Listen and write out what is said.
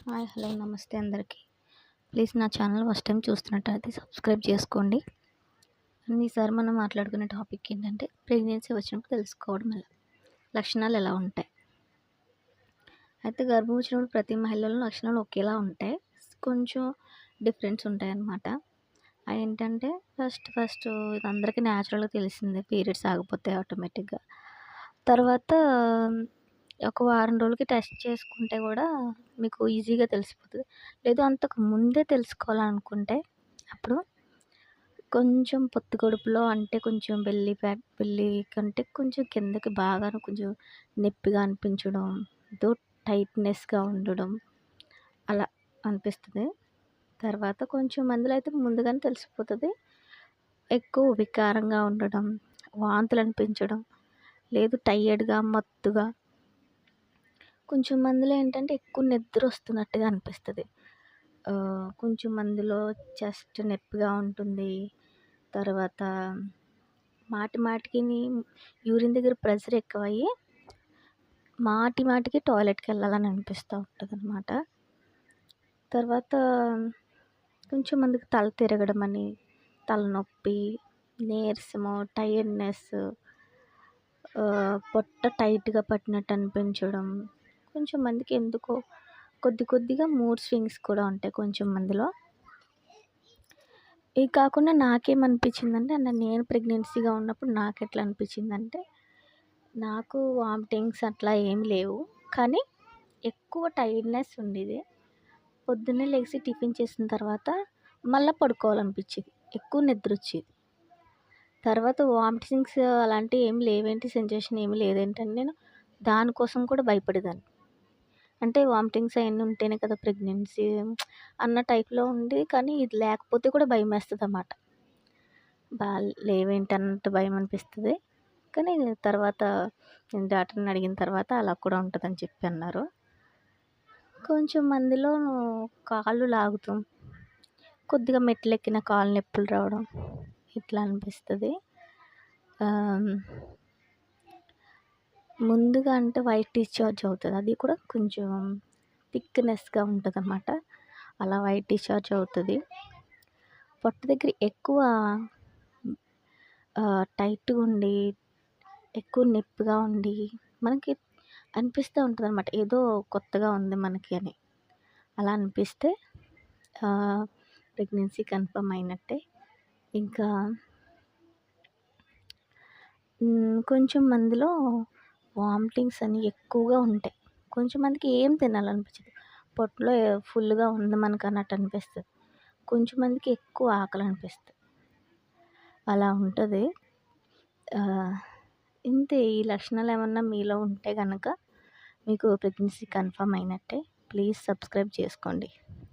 Hi hello నమస్తే అందరికీ. Please నా ఛానల్ ఫస్ట్ టైం చూస్తున్నట్టయితే సబ్స్క్రైబ్ చేసుకోండి. ఈసారి మనం మాట్లాడుకునే టాపిక్ ఏంటంటే ప్రెగ్నెన్సీ వచ్చినప్పుడు తెలుసుకోవడం ఎలా, లక్షణాలు ఎలా ఉంటాయి. అయితే గర్భం వచ్చినప్పుడు ప్రతి మహిళలో లక్షణాలు ఒకేలా ఉంటాయి, కొంచెం డిఫరెన్స్ ఉంటాయన్నమాట. అదేంటంటే ఫస్ట్ ఇది అందరికీ న్యాచురల్గా తెలిసిందే, పీరియడ్స్ ఆగిపోతాయి ఆటోమేటిక్గా. తర్వాత ఒక వారం రోజులకి టెస్ట్ చేసుకుంటే కూడా మీకు ఈజీగా తెలిసిపోతుంది. లేదు అంతకు ముందే తెలుసుకోవాలనుకుంటే అప్పుడు కొంచెం పొత్తి కడుపులో అంటే కొంచెం బెల్లి కంటే కొంచెం కిందకి బాగా కొంచెం నొప్పిగా అనిపించడం, ఏదో టైట్నెస్గా ఉండడం అలా అనిపిస్తుంది. తర్వాత కొంచెం మందిలో అయితే ముందుగానే తెలిసిపోతుంది. ఎక్కువ వికారంగా ఉండడం, వాంతులు అనిపించడం, లేదు టైర్డ్గా మత్తుగా, కొంచెం మందిలో ఏంటంటే ఎక్కువ నిద్ర వస్తున్నట్టుగా అనిపిస్తుంది. కొంచెం మందిలో చెస్ట్ నొప్పిగా ఉంటుంది. తర్వాత మాటికి యూరిన్ దగ్గర ప్రెషర్ ఎక్కువయ్యి మాటికి టాయిలెట్కి వెళ్ళాలని అనిపిస్తూ ఉంటుంది అనమాట. తర్వాత కొంచెం మందికి తల తిరగడం అని, తలనొప్పి, నీరసము, టైర్డ్నెస్, పొట్ట టైట్గా పట్టినట్టు అనిపించడం, కొంచెం మందికి ఎందుకో కొద్దిగా మూడ్ స్వింగ్స్ కూడా ఉంటాయి కొంచెం మందిలో. ఇది కాకుండా నాకేమనిపించిందంటే నేను ప్రెగ్నెన్సీగా ఉన్నప్పుడు నాకు ఎట్లా అనిపించిందంటే, నాకు వామిటింగ్స్ అట్లా ఏం లేవు, కానీ ఎక్కువ టైర్డ్నెస్ ఉండేది. పొద్దున్నే లేచి టిఫిన్ చేసిన తర్వాత మళ్ళీ పడుకోవాలనిపించేది, ఎక్కువ నిద్ర వచ్చేది. తర్వాత వామిటింగ్స్ అలాంటివి ఏమి లేవేంటి, సెన్సేషన్ ఏమి లేదేంటంటే నేను దానికోసం కూడా భయపడేదాన్ని. అంటే వామిటింగ్స్ అవన్నీ ఉంటేనే కదా ప్రెగ్నెన్సీ అన్న టైప్లో ఉంది, కానీ ఇది లేకపోతే కూడా భయం వేస్తుంది అన్నమాట. లేవేంటి అన్నట్టు భయం అనిపిస్తుంది. కానీ తర్వాత నేను డాక్టర్ని అడిగిన తర్వాత అలా కూడా ఉంటుందని చెప్పి అన్నారు. కొంచెం మందిలో కాళ్ళు లాగుతాం, కొద్దిగా మెట్లు ఎక్కిన కాళ్ళు నొప్పులు రావడం ఇట్లా అనిపిస్తుంది. ముందుగా అంటే వైట్ డిశ్చార్జ్ అవుతుంది, అది కూడా కొంచెం థిక్నెస్గా ఉంటుంది అన్నమాట. అలా వైట్ డిశ్చార్జ్ అవుతుంది. పొట్ట దగ్గర ఎక్కువ టైట్గా ఉండి, ఎక్కువ నొప్పిగా ఉండి మనకి అనిపిస్తూ ఉంటుంది అన్నమాట, ఏదో కొత్తగా ఉంది మనకి అని. అలా అనిపిస్తే ప్రెగ్నెన్సీ కన్ఫర్మ్ అయినట్టే. ఇంకా కొంచెం మందిలో వామిటింగ్స్ అని ఎక్కువగా ఉంటాయి. కొంచెం మందికి ఏం తినాలనిపించదు, పొట్టలో ఫుల్గా ఉంది మనకు అన్నట్టు అనిపిస్తుంది. కొంచెం మందికి ఎక్కువ ఆకలి అనిపిస్తుంది, అలా ఉంటుంది. ఇంతే. ఈ లక్షణాలు ఏమన్నా మీలో ఉంటే కనుక మీకు ప్రెగ్నెన్సీ కన్ఫర్మ్ అయినట్టే. ప్లీజ్ సబ్స్క్రైబ్ చేసుకోండి.